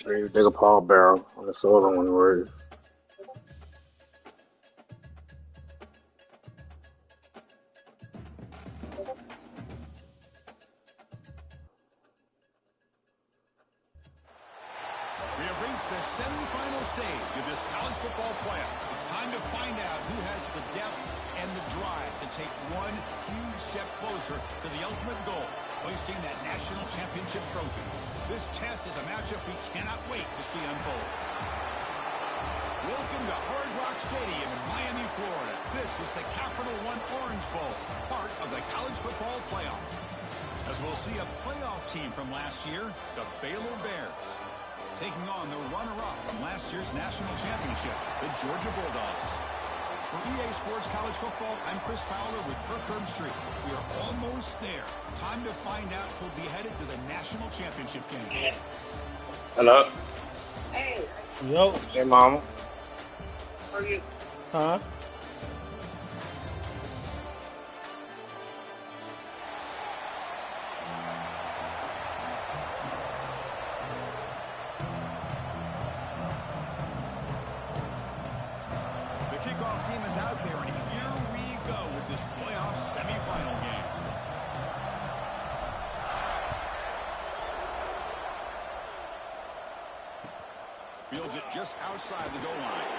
Then you dig a pallbearer on the soil when you're ready. We have reached the semifinal stage of this college football playoff. It's time to find out who has the depth and the drive to take one huge step closer to the ultimate goal, hoisting that national championship trophy. This test is a matchup we cannot wait to see unfold. Welcome to Hard Rock Stadium in Miami, Florida. This is the Capital One Orange Bowl, part of the college football playoff. As we'll see a playoff team from last year, the Baylor Bears, taking on the runner-up from last year's national championship, the Georgia Bulldogs. For EA Sports College Football, I'm Chris Fowler with Kirk Herbstreit. We are almost there. Time to find out who'll be headed to the national championship game. Hello? Hey, Yo. Hey, Mama. how are you? Huh? The kickoff team is out there, and here we go with this playoff semifinal game. Fields it just outside the goal line.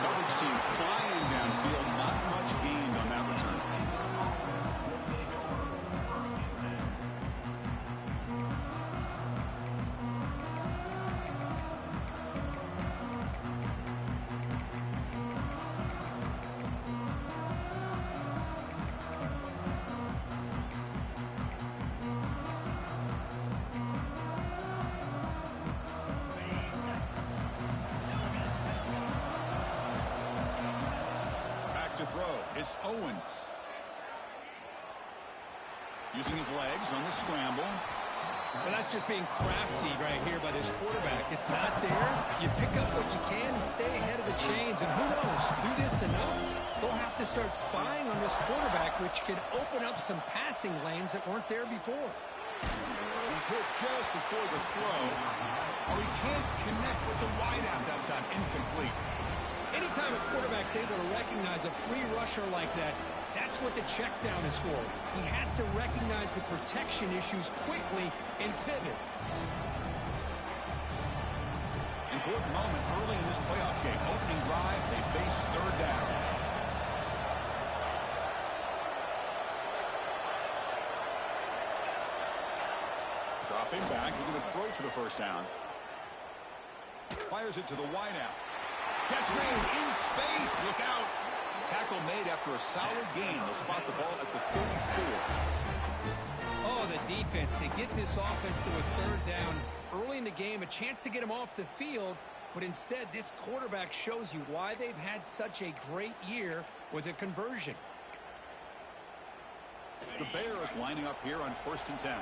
Coverage team flying downfield, not much gained on that return. To throw, it's Owens. Using his legs on the scramble. Well, that's just being crafty right here by this quarterback. It's not there. You pick up what you can and stay ahead of the chains. And who knows, do this enough, they'll have to start spying on this quarterback, which could open up some passing lanes that weren't there before. He's hit just before the throw. Oh, he can't connect with the wideout that time. Incomplete. Anytime a quarterback's able to recognize a free rusher like that, that's what the check down is for. He has to recognize the protection issues quickly and pivot. Important moment early in this playoff game. Opening drive, they face third down. Dropping back, looking to throw for the first down. Fires it to the wideout. Catch made in space. Look out. Tackle made after a solid gain. They'll spot the ball at the 34. Oh, the defense. They get this offense to a third down early in the game. A chance to get him off the field. But instead, this quarterback shows you why they've had such a great year with a conversion. The Bears lining up here on 1st and 10.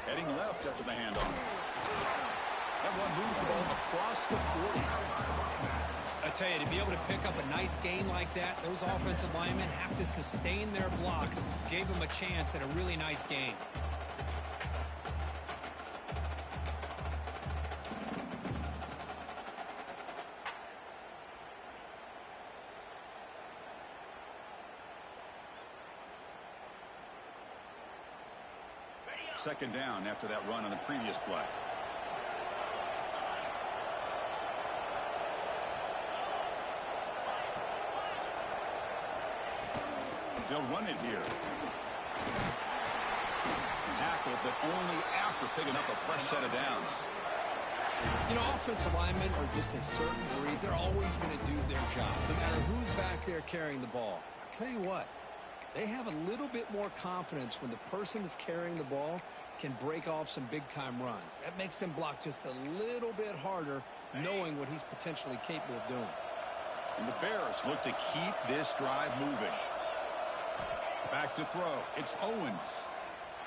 Heading left after the handoff. That one moves the ball across the 40. I tell you, to be able to pick up a nice gain like that, those offensive linemen have to sustain their blocks. Gave them a chance at a really nice gain. Second down after that run on the previous play. They'll run it here. Tackle, but only after picking up a fresh set of downs. You know, offensive linemen are just a certain breed. They're always going to do their job, no matter who's back there carrying the ball. I'll tell you what, they have a little bit more confidence when the person that's carrying the ball can break off some big-time runs. That makes them block just a little bit harder, knowing what he's potentially capable of doing. And the Bears look to keep this drive moving. Back to throw. It's Owens.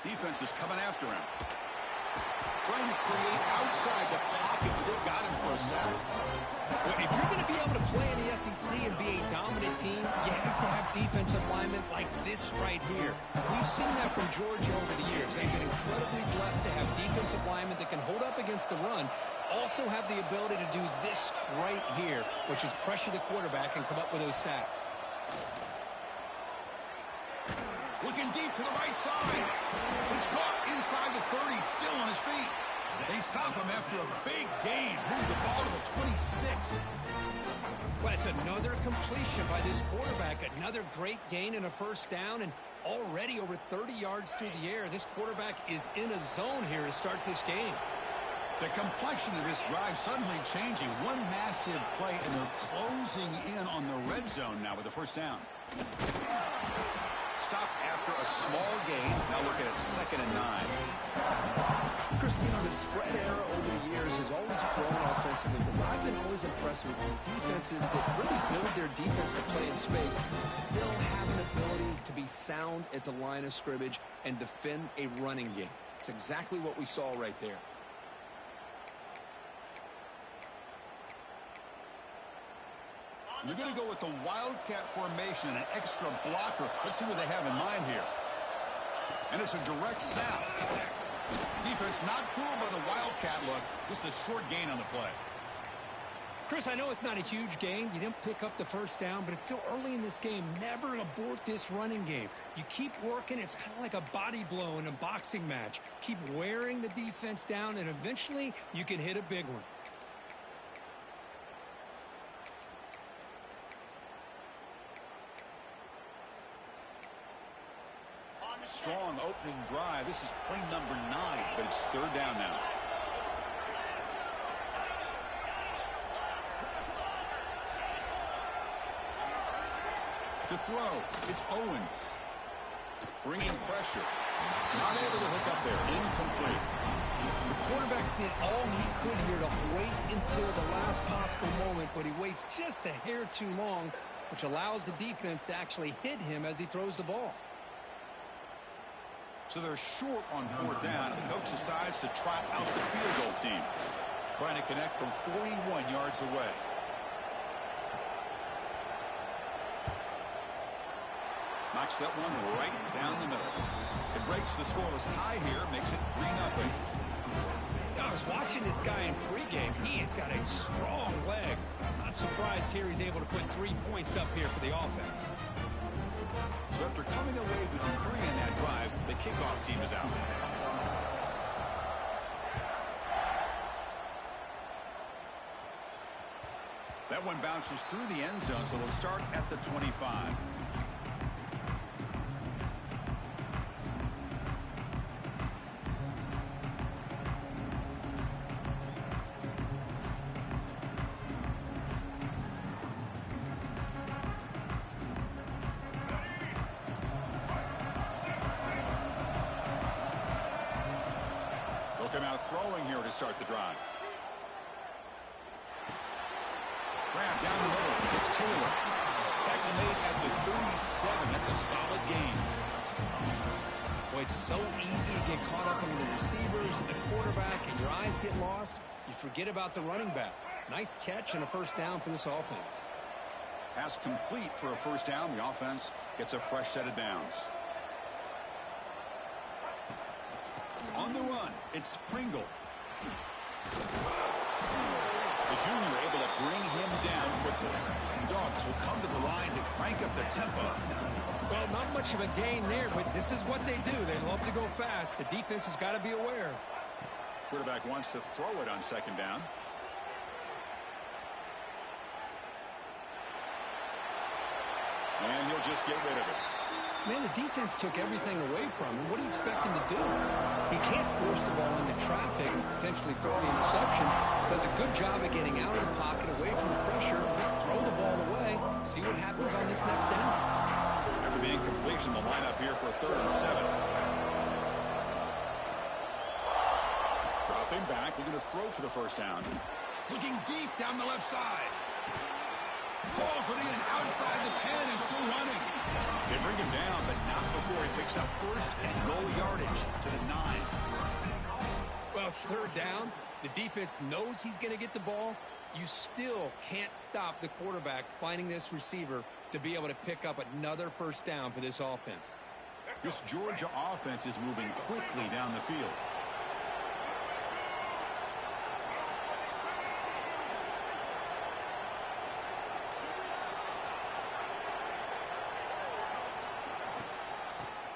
Defense is coming after him. Trying to create outside the pocket, but they got him for a sack. Well, if you're going to be able to play in the SEC and be a dominant team, you have to have defensive linemen like this right here. We've seen that from Georgia over the years. They've been incredibly blessed to have defensive linemen that can hold up against the run, also have the ability to do this right here, which is pressure the quarterback and come up with those sacks. Looking deep to the right side. It's caught inside the 30, still on his feet. They stop him after a big gain. Move the ball to the 26. Well, it's another completion by this quarterback. Another great gain and a first down, and already over 30 yards through the air. This quarterback is in a zone here to start this game. The complexion of this drive suddenly changing. One massive play, and they're closing in on the red zone now with the first down. Stop after a small gain. Now looking at 2nd and 9. Christine, the spread era over the years has always grown offensively, but I've been always impressed with defenses that really build their defense to play in space, still have an ability to be sound at the line of scrimmage and defend a running game. It's exactly what we saw right there. You're going to go with the Wildcat formation and an extra blocker. Let's see what they have in mind here. And it's a direct snap. Defense not fooled by the Wildcat look. Just a short gain on the play. Chris, I know it's not a huge gain. You didn't pick up the first down, but it's still early in this game. Never abort this running game. You keep working. It's kind of like a body blow in a boxing match. Keep wearing the defense down, and eventually you can hit a big one. Strong opening drive. This is play number 9, but it's 3rd down now. To throw, it's Owens. Bringing pressure. Not able to hook up there. Incomplete. The quarterback did all he could here to wait until the last possible moment, but he waits just a hair too long, which allows the defense to actually hit him as he throws the ball. So they're short on 4th down, and the coach decides to trot out the field goal team. Trying to connect from 41 yards away. Knocks that one right down the middle. It breaks the scoreless tie here, makes it 3-0. I was watching this guy in pregame. He has got a strong leg. Not surprised here he's able to put 3 points up here for the offense. So after coming away with 3 in that drive, the kickoff team is out. That one bounces through the end zone, so they'll start at the 25. Come out throwing here to start the drive. Grab down the middle. It's Taylor. Tackle made at the 37. That's a solid gain. Well, it's so easy to get caught up in the receivers and the quarterback, and your eyes get lost. You forget about the running back. Nice catch and a first down for this offense. Pass complete for a first down. The offense gets a fresh set of downs. On the run, it's Pringle. The junior able to bring him down quickly. And Dogs will come to the line to crank up the tempo. Well, not much of a gain there, but this is what they do. They love to go fast. The defense has got to be aware. Quarterback wants to throw it on 2nd down. And he'll just get rid of it. Man, the defense took everything away from him. What do you expect him to do? He can't force the ball into traffic and potentially throw the interception. Does a good job of getting out of the pocket, away from the pressure. Just throw the ball away. See what happens on this next down. After the incompletion, the lineup here for 3rd and 7. Dropping back, looking to throw for the first down. Looking deep down the left side. Pulls it in outside the 10 and still running. They bring him down, but not before he picks up 1st and goal yardage to the 9. it's third down. The defense knows he's going to get the ball. You still can't stop the quarterback finding this receiver to be able to pick up another first down for this offense. This Georgia offense is moving quickly down the field.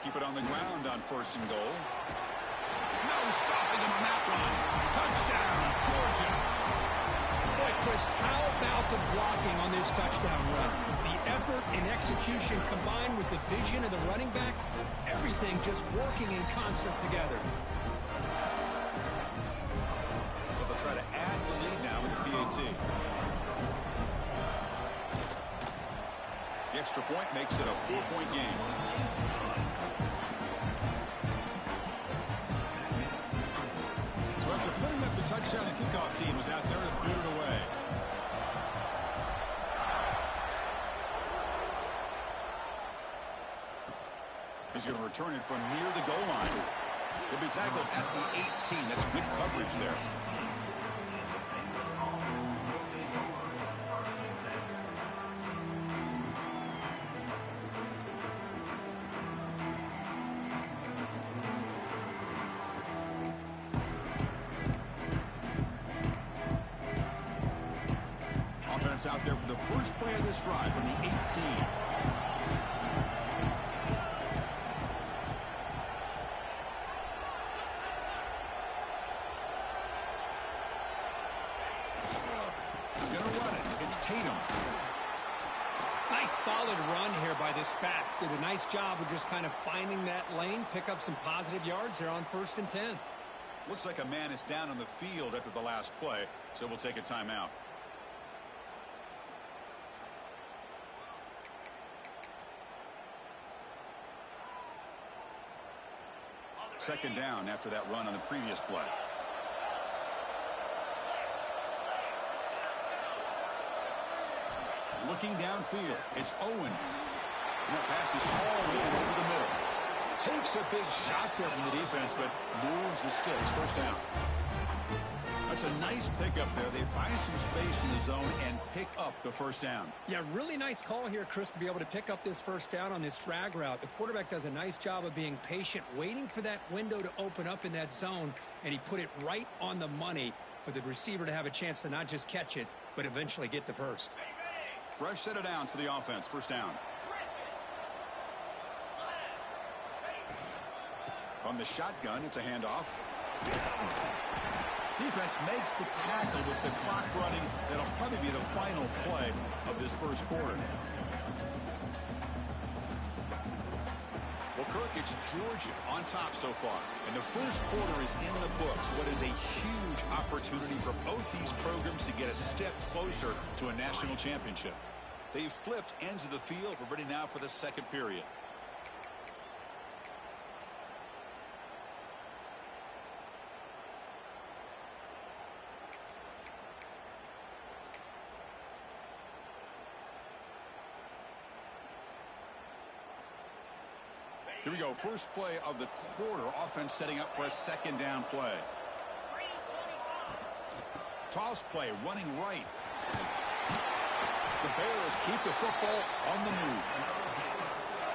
Keep it on the ground on 1st and goal. No stopping him on that run. Touchdown, Georgia. Boy, Chris, how about the blocking on this touchdown run? The effort and execution combined with the vision of the running back, everything just working in concert together. But they'll try to add the lead now with the PAT. The extra point makes it a 4-point game. So after putting up the touchdown, the kickoff team was out there to boot it away. He's going to return it from near the goal line. He'll be tackled at the 18. That's good coverage there. Offense out there for the first play of this drive from the 18. Tatum. Nice solid run here by this back. Did a nice job of just kind of finding that lane, pick up some positive yards there on 1st and 10. Looks like a man is down on the field after the last play, so we'll take a timeout. Second down after that run on the previous play. Looking downfield, it's Owens. And that pass is hauled in over the middle. Takes a big shot there from the defense, but moves the sticks. First down. That's a nice pickup there. They find some space in the zone and pick up the first down. Yeah, really nice call here, Chris, to be able to pick up this first down on this drag route. The quarterback does a nice job of being patient, waiting for that window to open up in that zone, and he put it right on the money for the receiver to have a chance to not just catch it, but eventually get the first. Fresh set of downs for the offense. First down. From the shotgun, it's a handoff. Defense makes the tackle with the clock running. That'll probably be the final play of this first quarter. Well, Kirk, it's Georgia on top so far. And the first quarter is in the books. What is a huge opportunity for both these programs to get a step closer to a national championship. They've flipped ends of the field. We're ready now for the second period. Here we go. First play of the quarter. Offense setting up for a second down play. Toss play running right. The Bears keep the football on the move.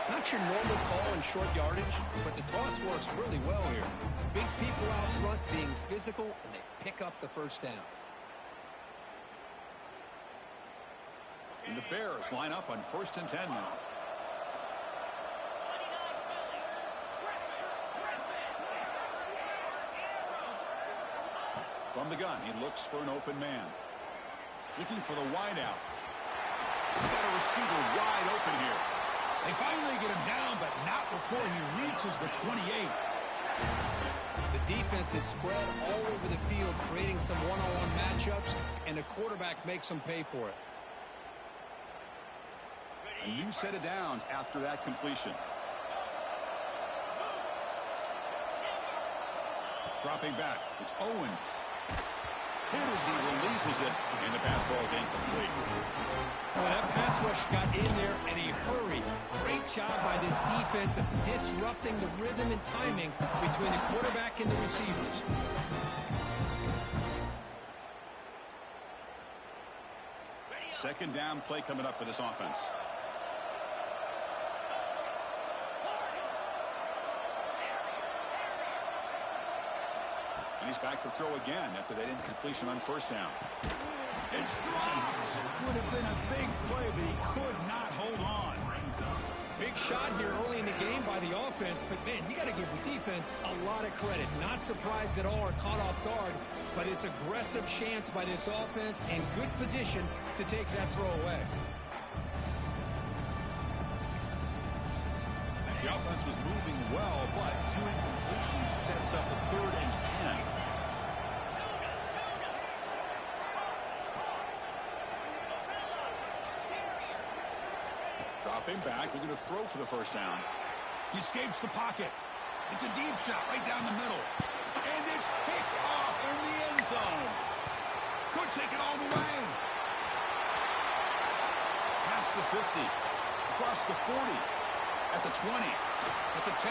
Not your normal call in short yardage, but the toss works really well here. Big people out front being physical, and they pick up the first down. And the Bears line up on 1st and 10 now. From the gun, he looks for an open man. Looking for the wideout. He's got a receiver wide open here. They finally get him down, but not before he reaches the 28. The defense is spread all over the field, creating some one-on-one matchups, and the quarterback makes them pay for it. A new set of downs after that completion. Dropping back, it's Owens. Hit as he releases it, and the pass ball is incomplete. Well, that pass rush got in there in a hurry. Great job by this defense of disrupting the rhythm and timing between the quarterback and the receivers. second down play coming up for this offense. And he's back to throw again after that incompletion on first down. It's dropped. Would have been a big play, but he could not hold on. Big shot here early in the game by the offense, but man, you got to give the defense a lot of credit. Not surprised at all or caught off guard, but it's aggressive chance by this offense and good position to take that throw away. The offense was moving well, but 2 incompletions sets up a 3rd and 10. Dropping back, we're going to throw for the first down. He escapes the pocket. It's a deep shot right down the middle. And it's picked off in the end zone. Could take it all the way. Past the 50. Across the 40. At the 20. At the 10.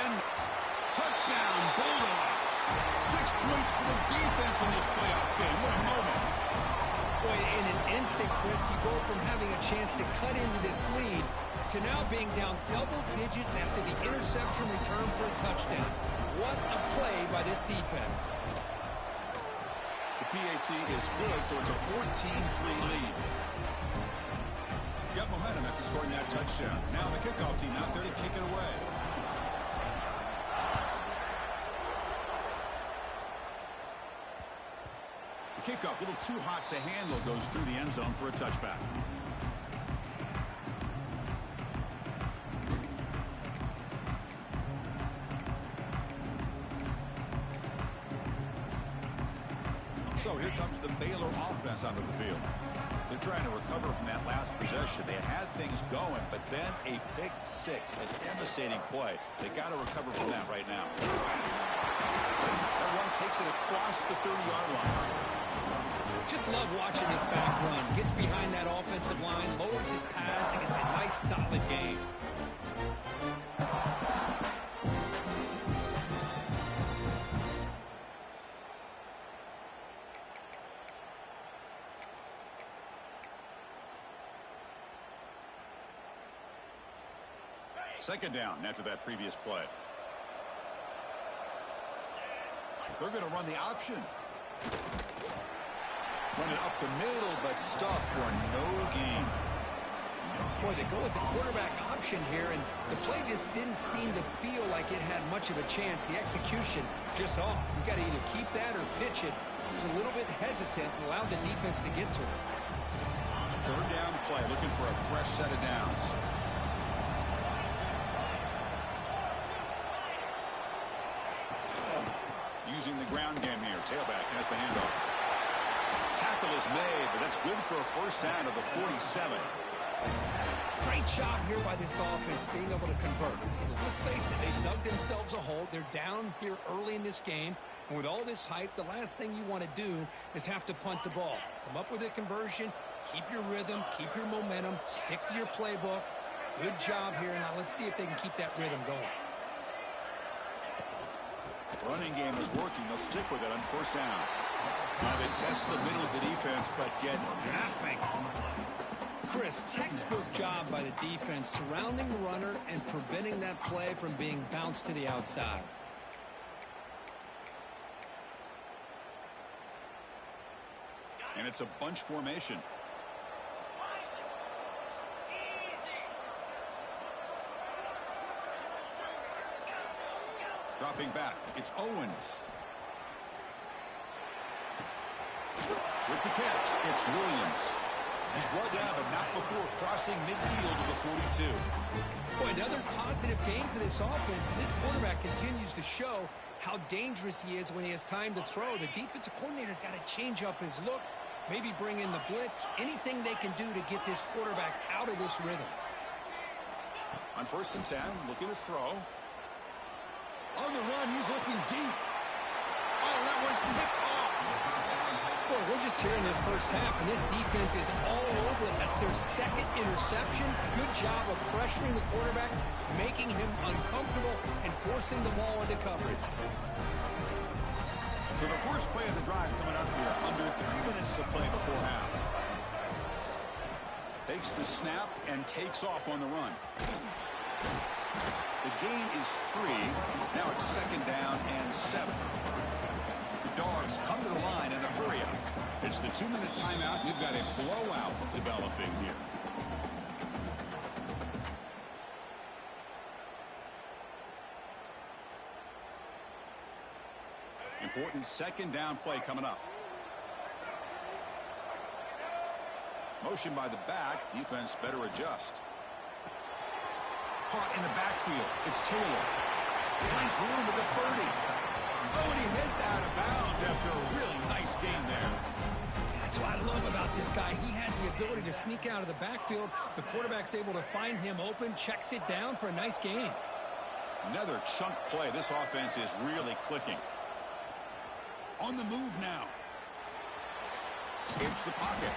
Touchdown, Bulldogs. 6 points for the defense in this playoff game. What a moment. Boy, in an instant, Chris, you go from having a chance to cut into this lead to now being down double digits after the interception return for a touchdown. What a play by this defense. The PAT is good, so it's a 14-3 lead. Got momentum after scoring that touchdown. Now the kickoff team out there to kick it away. The kickoff, a little too hot to handle, goes through the end zone for a touchback. So here comes the Baylor offense onto the field. They're trying to recover from that last possession. They had things going, but then a pick six, a devastating play. They got to recover from that right now. That one takes it across the 30-yard line. Just love watching this back run. Gets behind that offensive line, lowers his pads, and gets a nice, solid gain. Second down after that previous play. They're going to run the option. Run it up the middle, but stuffed for no gain. Boy, they go with the quarterback option here, and the play just didn't seem to feel like it had much of a chance. The execution just off. You got to either keep that or pitch it. He was a little bit hesitant and allowed the defense to get to it. Third down play, looking for a fresh set of downs. Using the ground game here. Tailback has the handoff. Tackle is made, but that's good for a first down of the 47. Great job here by this offense being able to convert. And let's face it, they've dug themselves a hole. They're down here early in this game. And with all this hype, the last thing you want to do is have to punt the ball. Come up with a conversion, keep your rhythm, keep your momentum, stick to your playbook. Good job here. Now let's see if they can keep that rhythm going. Running game is working. They'll stick with it on first down. Now they test the middle of the defense, but get nothing. Chris, textbook job by the defense surrounding the runner and preventing that play from being bounced to the outside. And it's a bunch formation. Dropping back, it's Owens. With the catch, it's Williams. He's brought down, but not before crossing midfield to the 42. Boy, another positive game for this offense. And this quarterback continues to show how dangerous he is when he has time to throw. The defensive coordinator's got to change up his looks, maybe bring in the blitz, anything they can do to get this quarterback out of this rhythm. On first and 10, looking to throw. On the run, he's looking deep. Oh, that one's picked off. Boy, we're just here in this first half, and this defense is all over it. That's their second interception. Good job of pressuring the quarterback, making him uncomfortable, and forcing the ball into coverage. So the first play of the drive coming up here. Under 3 minutes to play before half. Takes the snap and takes off on the run. The gain is 3. Now it's 2nd down and 7. The Dogs come to the line in the hurry up. It's the 2-minute timeout. We've got a blowout developing here. Important 2nd down play coming up. Motion by the back. Defense better adjust. Caught in the backfield. It's Taylor. Finds room at the 30. Oh, and he heads out of bounds after a really nice gain there. That's what I love about this guy. He has the ability to sneak out of the backfield. The quarterback's able to find him open, checks it down for a nice gain. Another chunk play. This offense is really clicking. On the move now. Escapes the pocket.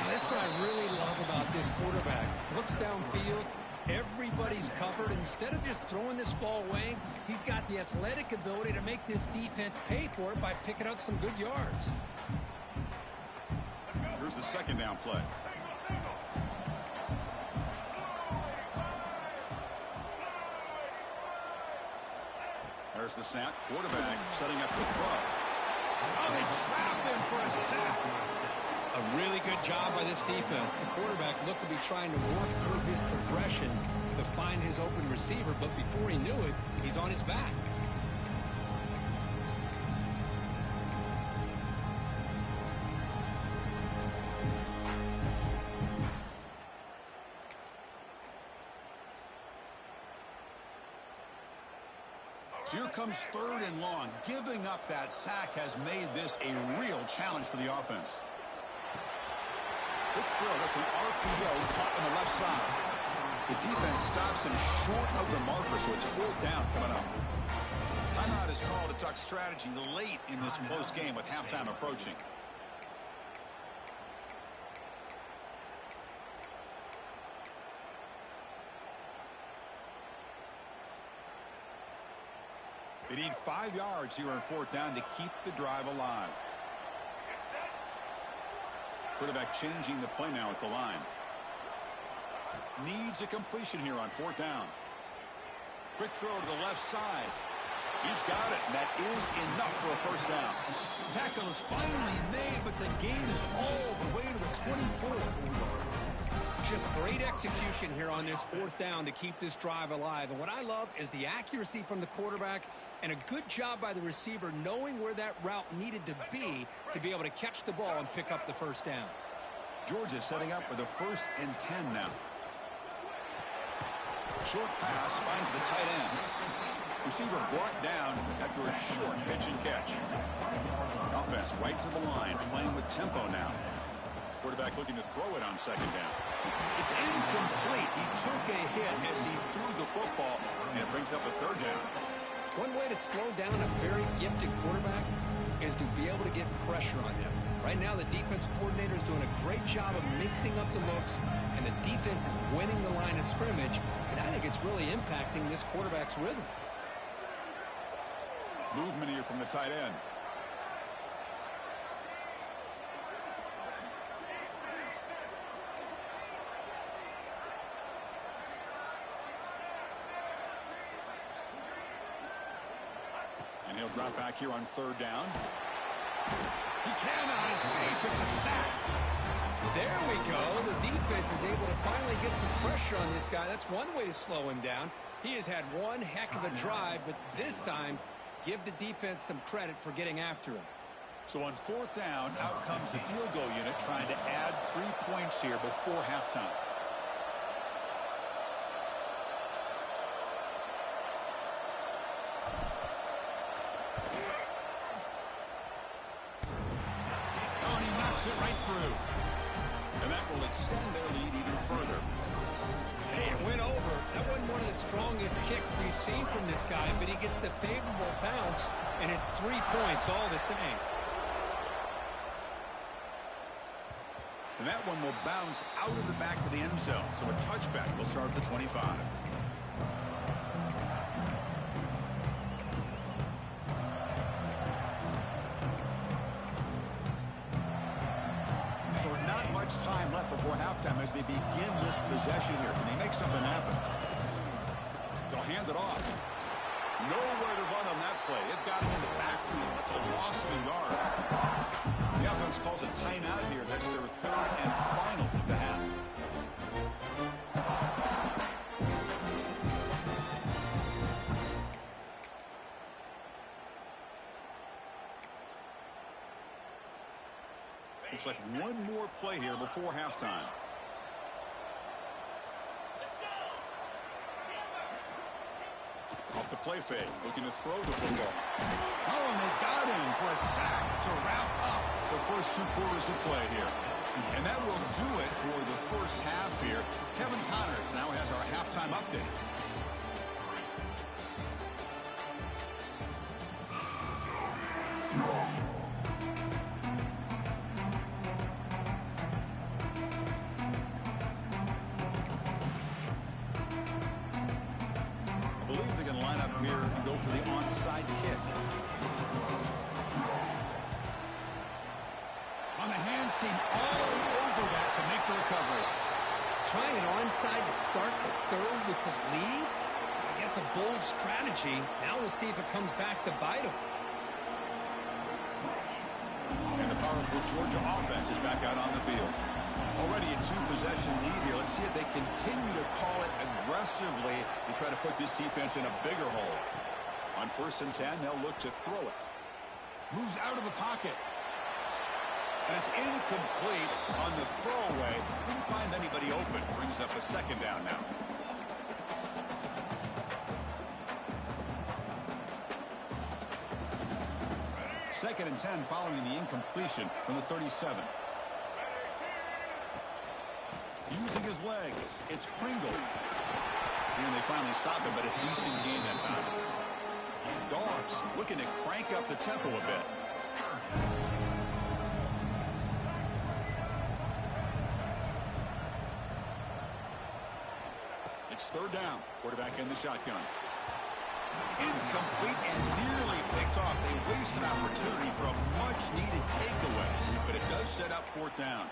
That's what I really love about this quarterback. Looks downfield. Everybody's covered. Instead of just throwing this ball away, he's got the athletic ability to make this defense pay for it by picking up some good yards. Here's the 2nd down play. There's the snap. Quarterback setting up to throw. Oh, they trap him for a sack. A really good job by this defense. The quarterback looked to be trying to work through his progressions to find his open receiver, but before he knew it, he's on his back. So here comes 3rd and long. Giving up that sack has made this a real challenge for the offense. Quick throw. That's an RPO caught on the left side. The defense stops him short of the marker, so it's 4th down coming up. Timeout is called to talk strategy late in this close game with halftime approaching. They need 5 yards here on 4th down to keep the drive alive. Quarterback changing the play now at the line. Needs a completion here on 4th down. Quick throw to the left side. He's got it, and that is enough for a 1st down. Tackle is finally made, but the gain is all the way to the 24. Just great execution here on this 4th down to keep this drive alive. And what I love is the accuracy from the quarterback and a good job by the receiver knowing where that route needed to be able to catch the ball and pick up the 1st down. Georgia setting up with a 1st and 10 now. Short pass finds the tight end. Receiver brought down after a short pitch and catch. Offense right to the line, playing with tempo now. Quarterback looking to throw it on 2nd down. It's incomplete. He took a hit as he threw the football, and it brings up a 3rd down. One way to slow down a very gifted quarterback is to be able to get pressure on him. Right now, the defense coordinator is doing a great job of mixing up the looks, and the defense is winning the line of scrimmage, and I think it's really impacting this quarterback's rhythm. Movement here from the tight end. And he'll drop back here on 3rd down. He cannot escape. It's a sack. There we go. The defense is able to finally get some pressure on this guy. That's one way to slow him down. He has had one heck of a drive, but this time, give the defense some credit for getting after him. So on 4th down, out comes the field goal unit trying to add 3 points here before halftime. Oh, and he knocks it right through. And that will extend their lead even further. Hey, it went over. That wasn't one of the strongest kicks we've seen from this guy, but he gets the favorable bounce, and it's 3 points all the same. And that one will bounce out of the back of the end zone. So a touchback will start at the 25. For not much time left before halftime as they begin this possession here. Can they make something happen? They'll hand it off. Nowhere to run on that play. It got him in the backfield. That's a loss of a yard. The offense calls a timeout here. That's their third and final of the half. Looks like one more play here before halftime. Off the play fake, looking to throw the football. Oh, and they got him for a sack to wrap up the first 2 quarters of play here. And that will do it for the first half here. Kevin Connors now has our halftime update. Here and go for the onside kick. On the hands team all over that to make the recovery. Trying an onside to start the third with the lead? It's, I guess, a bold strategy. Now we'll see if it comes back to bite them. And the powerful Georgia offense is back out on the field. Already a 2-possession lead here. Let's see if they continue to call it aggressively and try to put this defense in a bigger hole. On 1st and 10, they'll look to throw it. Moves out of the pocket. And it's incomplete on the throwaway. Didn't find anybody open. Brings up a 2nd down now. Second and 10 following the incompletion from the 37. Using his legs, it's Pringle. And they finally stop it, but a decent gain that time. Dogs looking to crank up the tempo a bit. It's 3rd down. Quarterback in the shotgun. Incomplete and nearly picked off. They waste an opportunity for a much-needed takeaway, but it does set up 4th down.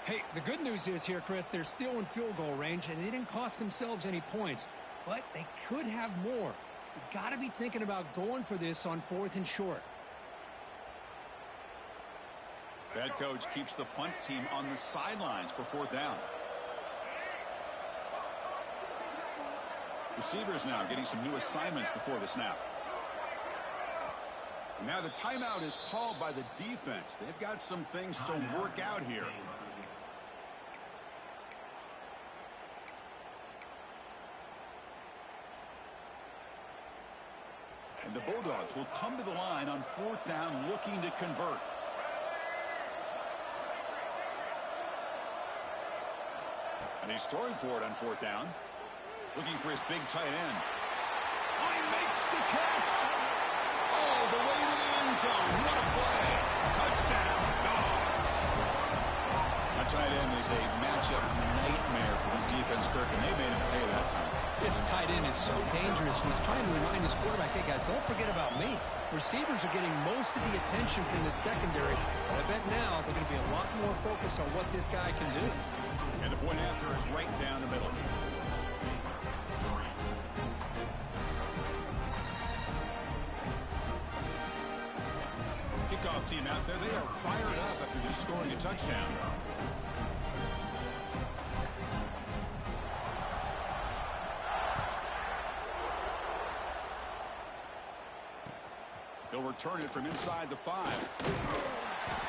Hey, the good news is here, Chris, they're still in field goal range, and they didn't cost themselves any points. But they could have more. You got to be thinking about going for this on 4th and short. Head coach keeps the punt team on the sidelines for 4th down. Receivers now getting some new assignments before the snap. And now the timeout is called by the defense. They've got some things to work out here. And the Bulldogs will come to the line on 4th down looking to convert. And he's throwing for it on 4th down. Looking for his big tight end. Oh, he makes the catch. Oh, the way to the end zone. What a play. Touchdown, Dogs. A tight end is a matchup nightmare for this defense, Kirk, and they made him pay that time. This tight end is so dangerous. He's trying to remind his quarterback, hey, guys, don't forget about me. Receivers are getting most of the attention from the secondary, but I bet now they're going to be a lot more focused on what this guy can do. And the point after is right down the middle. Kickoff team out there. They are fired up after just scoring a touchdown. He'll return it from inside the 5.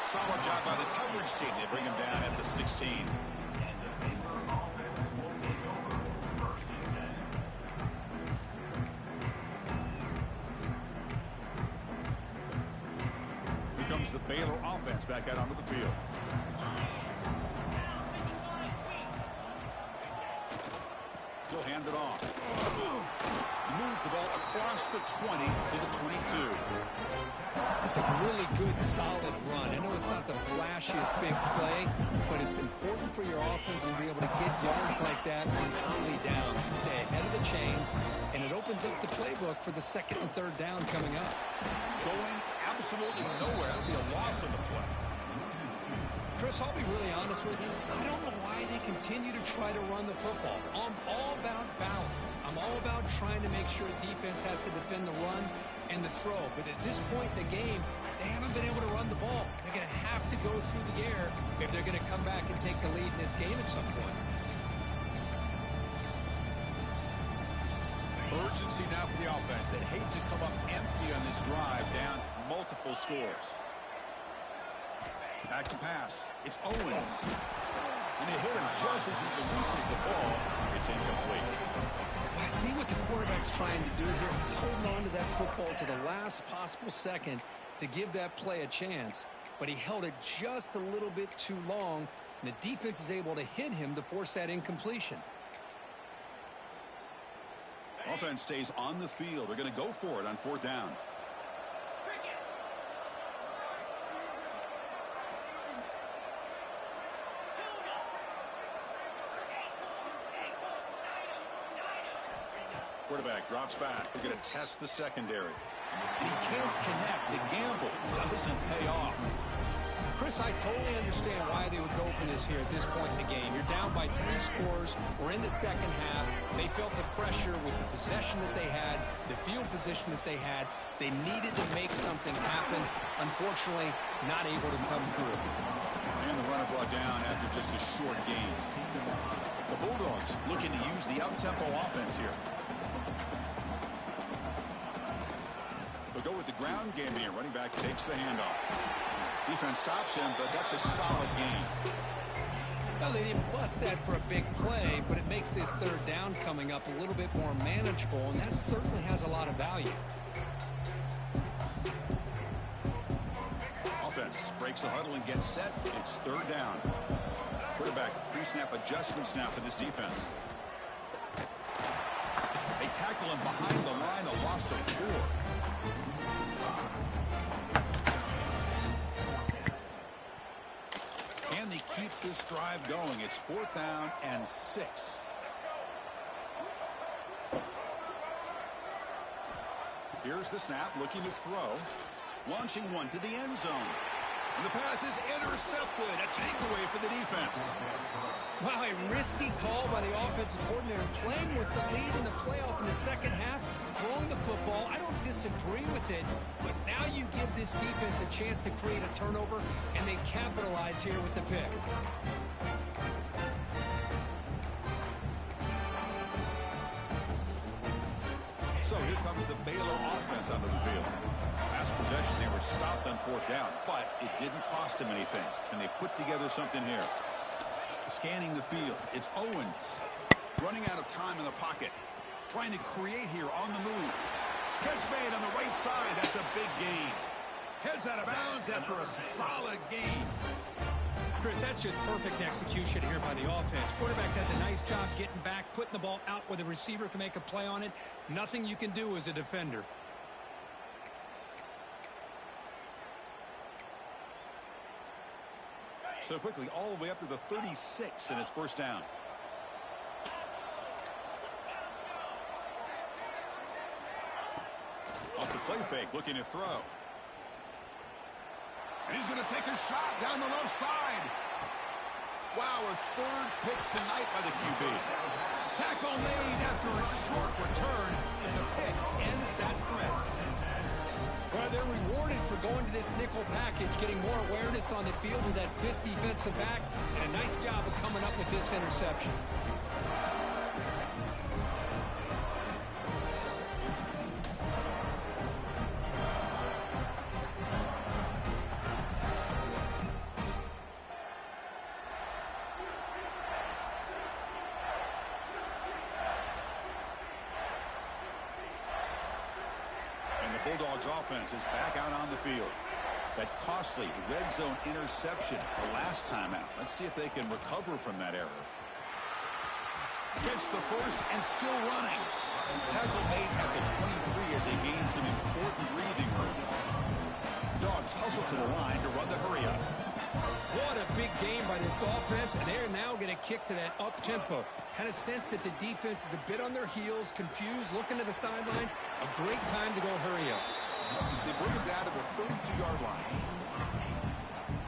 Solid job by the coverage team. They bring him down at the 16. Here comes the Baylor offense back out onto the field. He'll hand it off. He moves the ball across the 20 to the 22. It's a really good, solid run. I know it's not the flashiest big play, but it's important for your offense to be able to get yards like that on early down. You stay ahead of the chains, and it opens up the playbook for the 2nd and 3rd down coming up. Going absolutely nowhere. That'll be a loss on the play. Chris, I'll be really honest with you. I don't know why they continue to try to run the football. I'm all about balance. I'm all about trying to make sure defense has to defend the run and the throw. But at this point in the game, they haven't been able to run the ball. They're going to have to go through the air if they're going to come back and take the lead in this game at some point. Urgency now for the offense. They'd hate to come up empty on this drive, down multiple scores. Back to pass. It's Owens. And they hit him just as he releases the ball. It's incomplete. I see what the quarterback's trying to do here. He's holding on to that football to the last possible second to give that play a chance. But he held it just a little bit too long. And the defense is able to hit him to force that incompletion. Offense stays on the field. They're going to go for it on 4th down. Quarterback drops back. They're going to test the secondary. And he can't connect. The gamble doesn't pay off. Chris, I totally understand why they would go for this here at this point in the game. You're down by 3 scores. We're in the second half. They felt the pressure with the possession that they had, the field position that they had. They needed to make something happen. Unfortunately, not able to come through. And the runner brought down after just a short gain. The Bulldogs looking to use the up-tempo offense here. They'll go with the ground game here. Running back takes the handoff. Defense stops him, but that's a solid gain. Well, they didn't bust that for a big play, but it makes this 3rd down coming up a little bit more manageable, and that certainly has a lot of value. Offense breaks the huddle and gets set. It's 3rd down. Quarterback pre-snap adjustments now for this defense. They tackle him behind the line, a loss of 4. Can they keep this drive going? It's 4th down and 6. Here's the snap, looking to throw. Launching one to the end zone. And the pass is intercepted. A takeaway for the defense. Wow, a risky call by the offensive coordinator, playing with the lead in the playoff in the second half, throwing the football. I don't disagree with it, but now you give this defense a chance to create a turnover, and they capitalize here with the pick. So here comes the Baylor offense onto the field. Last possession, they were stopped on 4th down, but it didn't cost them anything, and they put together something here. Scanning the field, it's Owens. Running out of time in the pocket. Trying to create here on the move. Catch made on the right side. That's a big gain. Heads out of bounds after a solid gain. Chris, that's just perfect execution here by the offense. Quarterback does a nice job getting back, putting the ball out where the receiver can make a play on it. Nothing you can do as a defender. So quickly, all the way up to the 36, and it's 1st down. Off the play fake, looking to throw. And he's going to take a shot down the left side. Wow, a 3rd pick tonight by the QB. Tackle made after a short return, and the pick ends that threat. Well, they're rewarded for going to this nickel package, getting more awareness on the field with that 5th defensive back, and a nice job of coming up with this interception. Bulldogs offense is back out on the field. That costly red zone interception the last time out. Let's see if they can recover from that error. Gets the first and still running. Tackle made at the 23 as they gain some important breathing room. Dogs hustle to the line to run the hurry up. What a big game by this offense, and they're now going to kick to that up-tempo. Kind of sense that the defense is a bit on their heels, confused, looking to the sidelines. A great time to go hurry up. They bring him down to the 32-yard line.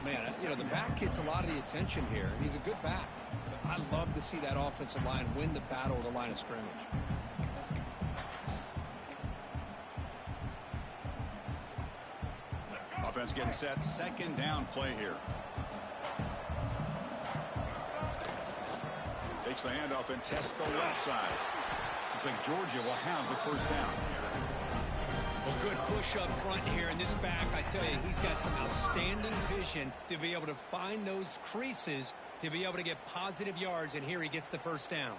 Man, the back gets a lot of the attention here, and he's a good back. But I love to see that offensive line win the battle of the line of scrimmage. Offense getting set. Second down play here. Takes the handoff and tests the left side. Looks like Georgia will have the first down. Well, good push up front here in this back. I tell you, he's got some outstanding vision to be able to find those creases, to be able to get positive yards, and here he gets the first down.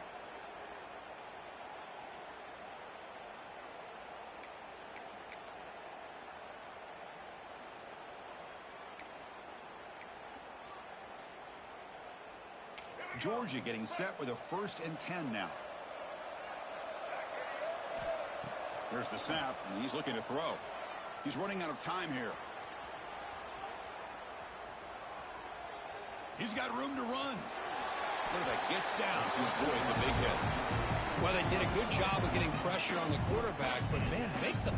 Georgia getting set with a 1st and 10 now. There's the snap, and he's looking to throw. He's running out of time here. He's got room to run. Quarterback gets down to avoid the big hit. Well, they did a good job of getting pressure on the quarterback, but, man, make the